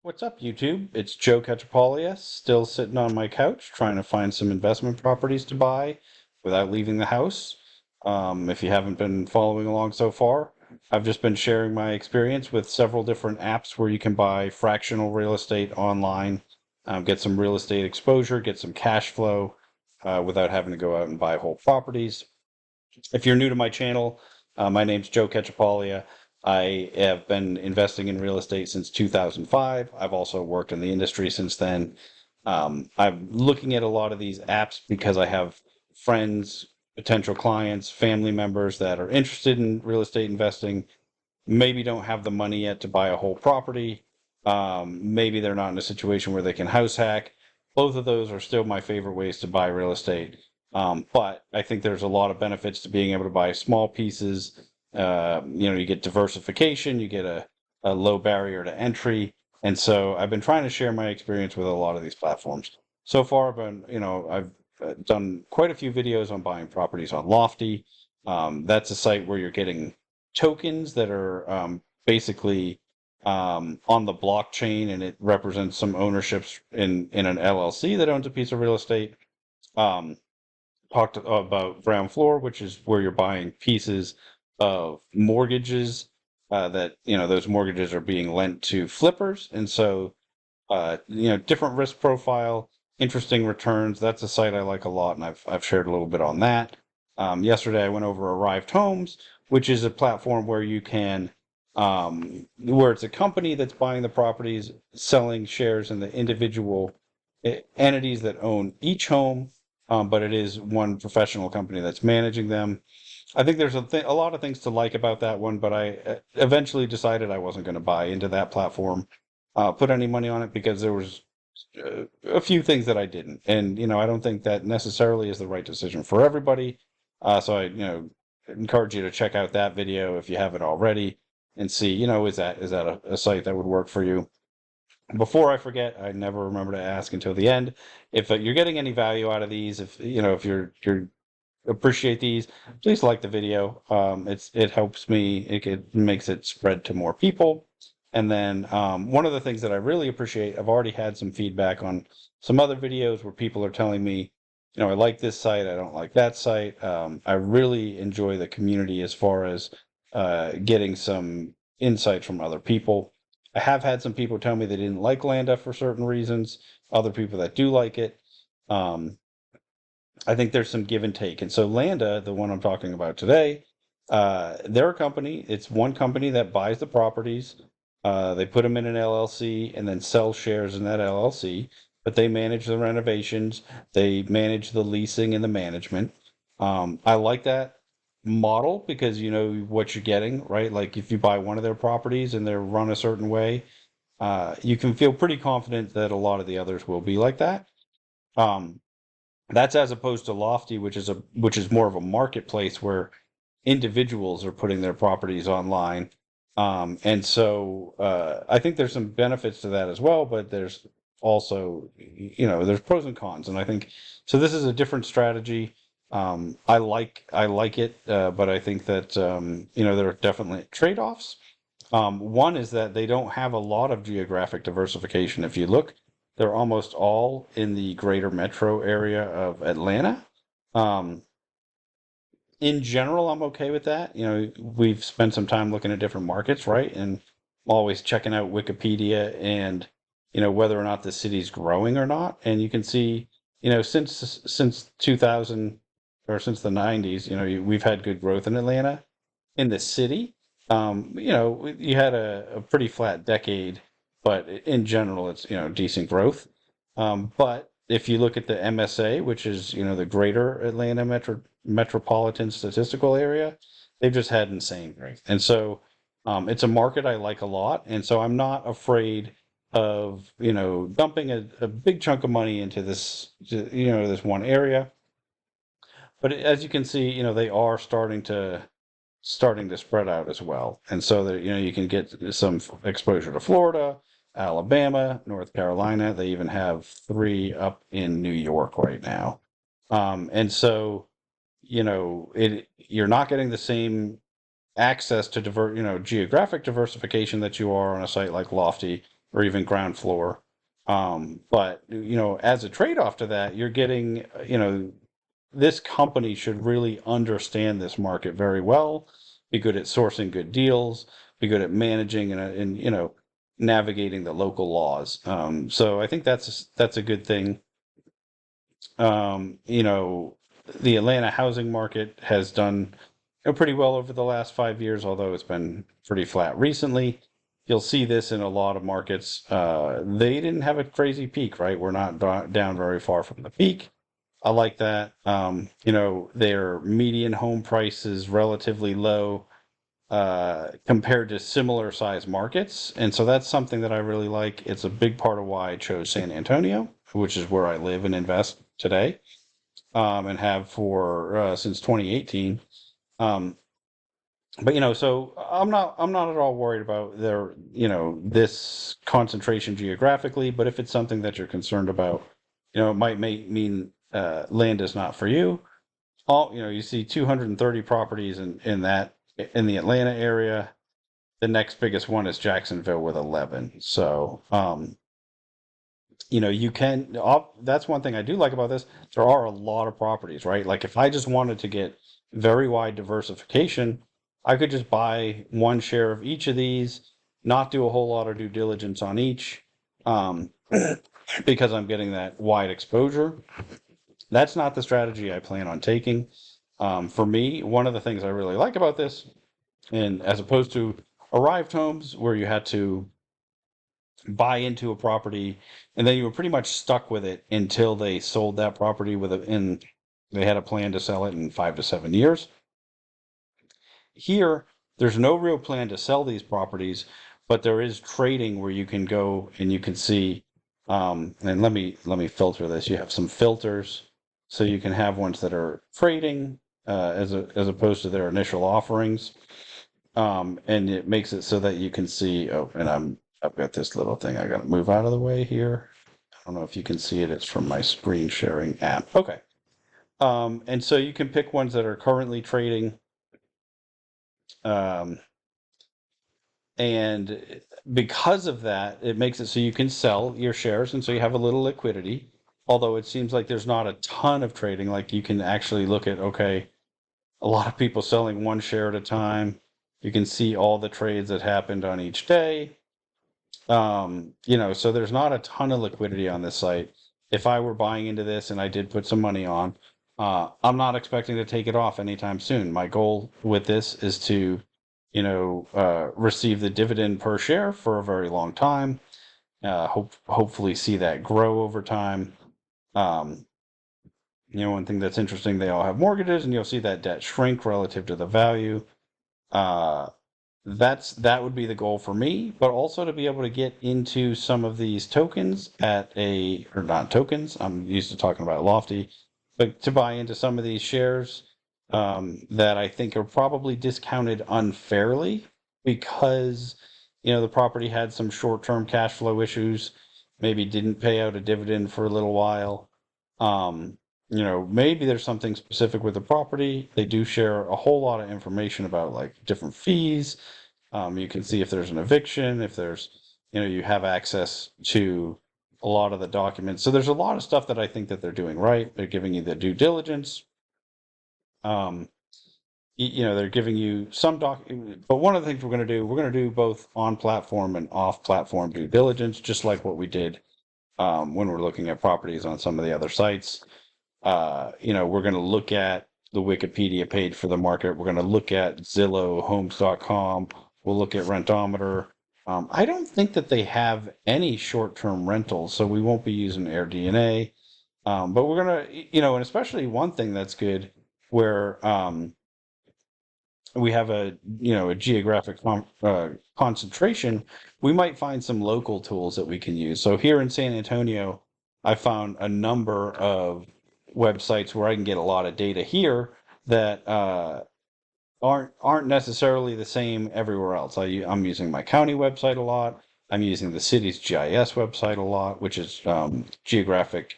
What's up, YouTube? It's Joe Cachapolia, still sitting on my couch trying to find some investment properties to buy without leaving the house. If you haven't been following along so far, I've just been sharing my experience with several different apps where you can buy fractional real estate online, get some real estate exposure, get some cash flow without having to go out and buy whole properties. If you're new to my channel, my name's Joe Cachapolia. I have been investing in real estate since 2005. I've also worked in the industry since then. I'm looking at a lot of these apps because I have friends, potential clients, family members that are interested in real estate investing, maybe don't have the money yet to buy a whole property. Maybe they're not in a situation where they can house hack. Both of those are still my favorite ways to buy real estate. But I think there's a lot of benefits to being able to buy small pieces. You get diversification, you get a low barrier to entry. And so I've been trying to share my experience with a lot of these platforms. So far, I've done quite a few videos on buying properties on Lofty. That's a site where you're getting tokens that are basically on the blockchain, and it represents some ownerships in an LLC that owns a piece of real estate. Um, Talked about ground floor, which is where you're buying pieces of mortgages that those mortgages are being lent to flippers, and so different risk profile, interesting returns. That's a site I like a lot, and I've shared a little bit on that. Yesterday, I went over Arrived Homes, which is a platform where you can, where it's a company that's buying the properties, selling shares in the individual entities that own each home, but it is one professional company that's managing them. I think there's a lot of things to like about that one, but I eventually decided I wasn't going to buy into that platform, put any money on it because there was a few things that I didn't, and I don't think that necessarily is the right decision for everybody. So I encourage you to check out that video if you haven't already, and see is that a site that would work for you. Before I forget, I never remember to ask until the end if you're getting any value out of these. If you're appreciate these, please like the video. It helps me. It makes it spread to more people. And then one of the things that I really appreciate, I've already had some feedback on some other videos where people are telling me, I like this site, I don't like that site. I really enjoy the community as far as getting some insight from other people. I have had some people tell me they didn't like Landa for certain reasons, other people that do like it. Um, I think there's some give and take. And so Landa, the one I'm talking about today, they're a company. It's one company that buys the properties. They put them in an LLC and then sell shares in that LLC. But they manage the renovations. They manage the leasing and the management. I like that model because you know what you're getting, right? Like if you buy one of their properties and they're run a certain way, you can feel pretty confident that a lot of the others will be like that. Um, that's as opposed to Lofty, which is more of a marketplace where individuals are putting their properties online. And so I think there's some benefits to that as well, but there's also, there's pros and cons. And I think so. This is a different strategy. I like it, but I think that there are definitely trade-offs. One is that they don't have a lot of geographic diversification. If you look, they're almost all in the greater metro area of Atlanta. Um, in general, I'm okay with that. We've spent some time looking at different markets, right? And always checking out Wikipedia and, whether or not the city's growing or not. And you can see, since 2000 or since the 90s, we've had good growth in Atlanta in the city. You had a pretty flat decade, but in general, it's decent growth. But if you look at the MSA, which is the Greater Atlanta Metropolitan Statistical Area, they've just had insane growth, and so it's a market I like a lot, and so I'm not afraid of dumping a big chunk of money into this one area. But as you can see, they are starting to spread out as well. And so that you can get some exposure to Florida, Alabama, North Carolina. They even have three up in New York right now. And so you're not getting the same access to geographic diversification that you are on a site like Lofty. or even ground floor. But as a trade-off to that, you're getting, this company should really understand this market very well, be good at sourcing good deals, be good at managing and navigating the local laws. So I think that's a good thing. You know, the Atlanta housing market has done pretty well over the last 5 years, although it's been pretty flat recently. You'll see this in a lot of markets. They didn't have a crazy peak, right? We're not down very far from the peak. I like that. Their median home price is relatively low compared to similar size markets. And so that's something that I really like. It's a big part of why I chose San Antonio, which is where I live and invest today, and have for since 2018. Um, but so I'm not at all worried about this concentration geographically. But if it's something that you're concerned about, it might mean land is not for you. You see 230 properties in the Atlanta area. The next biggest one is Jacksonville with 11. So, you can, that's one thing I do like about this. There are a lot of properties, right? Like if I just wanted to get very wide diversification, I could just buy one share of each of these, not do a whole lot of due diligence on each, um, because I'm getting that wide exposure. That's not the strategy I plan on taking. For me, one of the things I really like about this, and as opposed to arrived homes where you had to buy into a property and then you were pretty much stuck with it until they sold that property and they had a plan to sell it in 5 to 7 years. Here, there's no real plan to sell these properties, but there is trading where you can go and you can see. And let me filter this. You have some filters, so you can have ones that are trading as opposed to their initial offerings. And it makes it so that you can see. Oh, and I've got this little thing I got to move out of the way here. I don't know if you can see it. It's from my screen sharing app. Okay. And so you can pick ones that are currently trading. Um, and because of that, it makes it so you can sell your shares, and so you have a little liquidity. Although it seems like there's not a ton of trading, like you can actually look at, okay, a lot of people selling one share at a time. You can see all the trades that happened on each day. So there's not a ton of liquidity on this site. If I were buying into this and I did put some money on, I'm not expecting to take it off anytime soon. My goal with this is to, receive the dividend per share for a very long time. Hopefully see that grow over time. Um, One thing that's interesting, they all have mortgages, and you'll see that debt shrink relative to the value. Uh, that would be the goal for me, but also to be able to get into some of these tokens or not tokens. I'm used to talking about Lofty, but to buy into some of these shares that I think are probably discounted unfairly because the property had some short-term cash flow issues, maybe didn't pay out a dividend for a little while. Um, Maybe there's something specific with the property. They do share a whole lot of information about like different fees. You can see if there's an eviction, if there's, you have access to a lot of the documents. So there's a lot of stuff that I think that they're doing right. They're giving you the due diligence. Um, they're giving you some but one of the things we're going to do both on platform and off platform due diligence, just like what we did when we're looking at properties on some of the other sites. We're going to look at the Wikipedia page for the market. We're going to look at Zillow, Homes.com. We'll look at Rentometer. I don't think that they have any short-term rentals, so we won't be using AirDNA. But we're going to, and especially one thing that's good where we have a geographic concentration, we might find some local tools that we can use. So here in San Antonio, I found a number of websites where I can get a lot of data here that aren't necessarily the same everywhere else. I'm using my county website a lot. I'm using the city's GIS website a lot, which is Geographic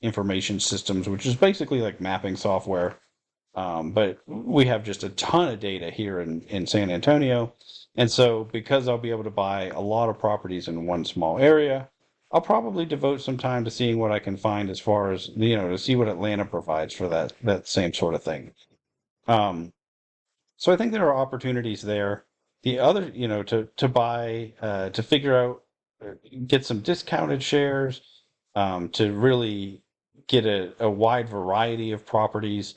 Information Systems, which is basically like mapping software. But we have just a ton of data here in San Antonio. And so because I'll be able to buy a lot of properties in one small area, I'll probably devote some time to seeing what I can find as far as, to see what Atlanta provides for that same sort of thing. Um, so I think there are opportunities there. The other, to buy, to figure out, get some discounted shares, to really get a wide variety of properties.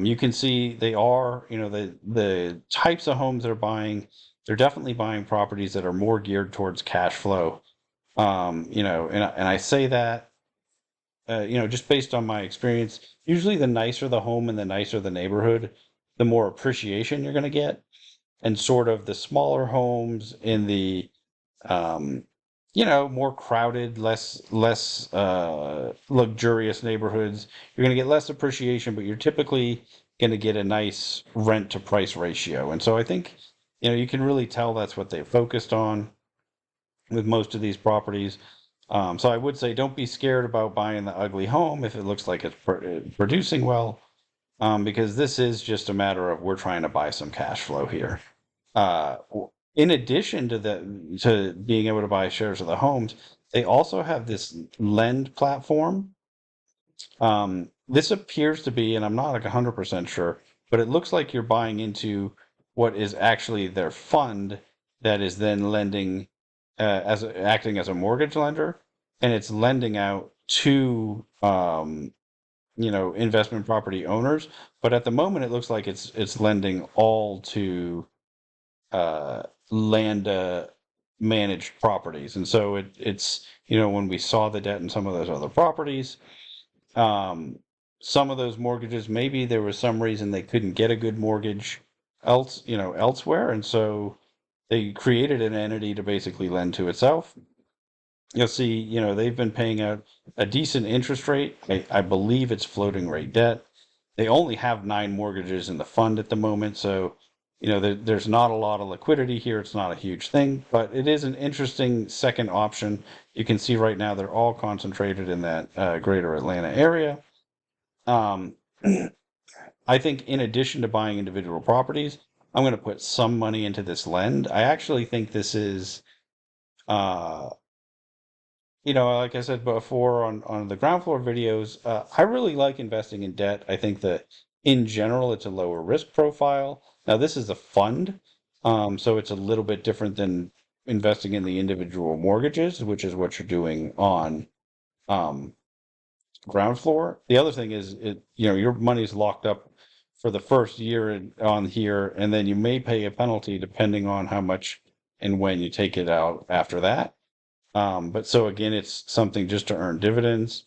You can see they are, the types of homes they're buying. They're definitely buying properties that are more geared towards cash flow. And I say that, just based on my experience. Usually, the nicer the home and the nicer the neighborhood, the more appreciation you're going to get. And sort of the smaller homes in the um, more crowded, less luxurious neighborhoods, you're going to get less appreciation, but you're typically going to get a nice rent to price ratio. And so I think, you can really tell that's what they focused on with most of these properties. So I would say don't be scared about buying the ugly home if it looks like it's producing well, because this is just a matter of we're trying to buy some cash flow here. Uh, in addition to being able to buy shares of the homes, they also have this lend platform. This appears to be, and I'm not like 100% sure, but it looks like you're buying into what is actually their fund that is then lending, as acting as a mortgage lender, and it's lending out to investment property owners. But at the moment, it looks like it's lending all to uh, Landa managed properties. And so it's, when we saw the debt in some of those other properties, um, some of those mortgages, maybe there was some reason they couldn't get a good mortgage elsewhere. And so they created an entity to basically lend to itself. You'll see, they've been paying out a decent interest rate. I believe it's floating rate debt. They only have 9 mortgages in the fund at the moment, so there's not a lot of liquidity here. It's not a huge thing, but it is an interesting second option. You can see right now they're all concentrated in that greater Atlanta area. Um, I think in addition to buying individual properties, I'm going to put some money into this lend. I actually think this is, uh, like I said before on the ground floor videos, I really like investing in debt. I think that in general, it's a lower risk profile. Now, this is a fund, so it's a little bit different than investing in the individual mortgages, which is what you're doing on um, ground floor. The other thing is, your money's locked up for the first year on here, and then you may pay a penalty depending on how much and when you take it out after that. But so again, it's something just to earn dividends.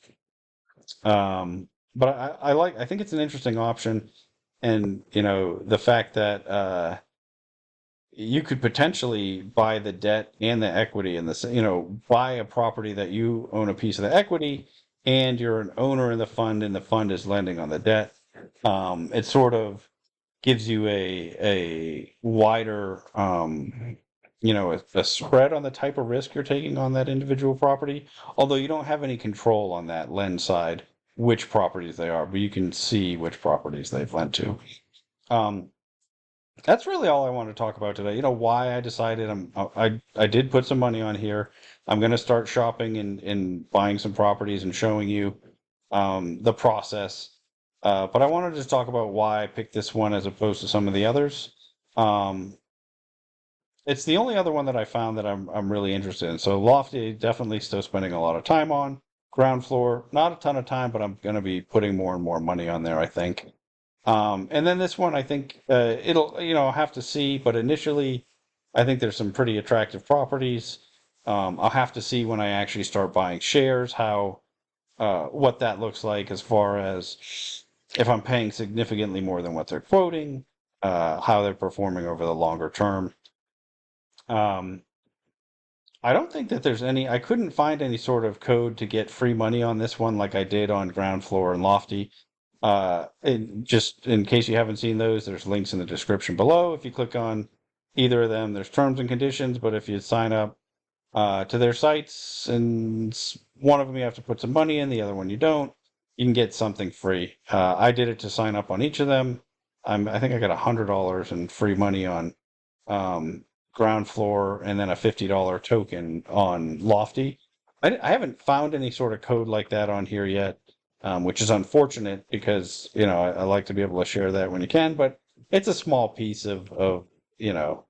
But I think it's an interesting option. And, the fact that, you could potentially buy the debt and the equity in this, buy a property that you own a piece of the equity and you're an owner in the fund and the fund is lending on the debt. It sort of gives you a wider, a spread on the type of risk you're taking on that individual property. Although you don't have any control on that lend side, which properties they are, but you can see which properties they've lent to. Um, that's really all I want to talk about today. Why I decided I did put some money on here. I'm going to start shopping and buying some properties and showing you the process. But I wanted to talk about why I picked this one as opposed to some of the others. Um, it's the only other one that I found that I'm really interested in. So Lofty, definitely still spending a lot of time on. Ground floor, not a ton of time, but I'm going to be putting more and more money on there, I think. And then this one, I think it'll, I'll have to see, but initially, I think there's some pretty attractive properties. I'll have to see when I actually start buying shares, how what that looks like as far as if I'm paying significantly more than what they're quoting, how they're performing over the longer term. Um, I don't think that there's any, I couldn't find any sort of code to get free money on this one like I did on Ground Floor and Lofty. And just in case you haven't seen those, there's links in the description below. If you click on either of them, there's terms and conditions, but if you sign up to their sites and one of them you have to put some money in, the other one you don't, you can get something free. I did it to sign up on each of them. I think I got $100 in free money on um, ground floor, and then a $50 token on Lofty. I haven't found any sort of code like that on here yet, which is unfortunate because I like to be able to share that when you can, but it's a small piece of you know.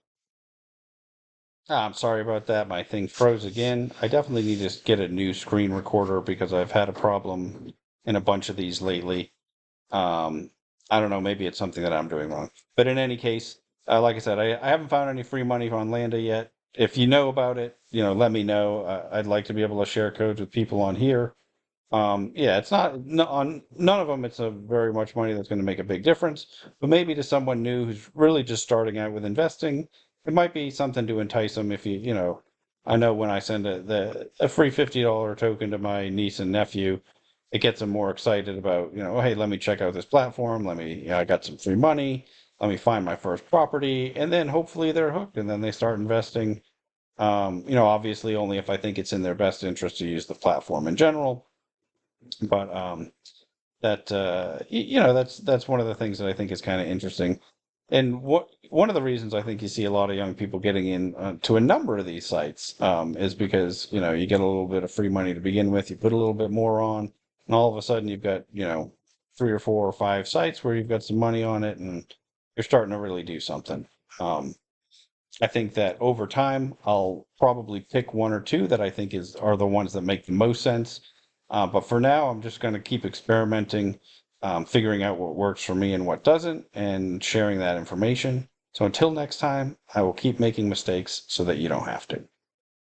I'm sorry about that. My thing froze again. I definitely need to get a new screen recorder because I've had a problem in a bunch of these lately. Um, I don't know, maybe it's something that I'm doing wrong. But in any case, like I said, I haven't found any free money on Landa yet. If you know about it, let me know. I'd like to be able to share codes with people on here. Yeah, it's not no, on none of them. It's a very much money that's going to make a big difference. But maybe to someone new who's really just starting out with investing, it might be something to entice them. If I know when I send a free $50 token to my niece and nephew, it gets them more excited about oh, hey, let me check out this platform. I got some free money. Let me find my first property, and then hopefully they're hooked, and then they start investing. Obviously only if I think it's in their best interest to use the platform in general. But that that's one of the things that I think is kind of interesting. And one of the reasons I think you see a lot of young people getting in to a number of these sites is because you get a little bit of free money to begin with, you put a little bit more on, and all of a sudden you've got 3 or 4 or 5 sites where you've got some money on it, and you're starting to really do something. Um, I think that over time, I'll probably pick one or two that I think are the ones that make the most sense. But for now, I'm just going to keep experimenting, figuring out what works for me and what doesn't, and sharing that information. So until next time, I will keep making mistakes so that you don't have to.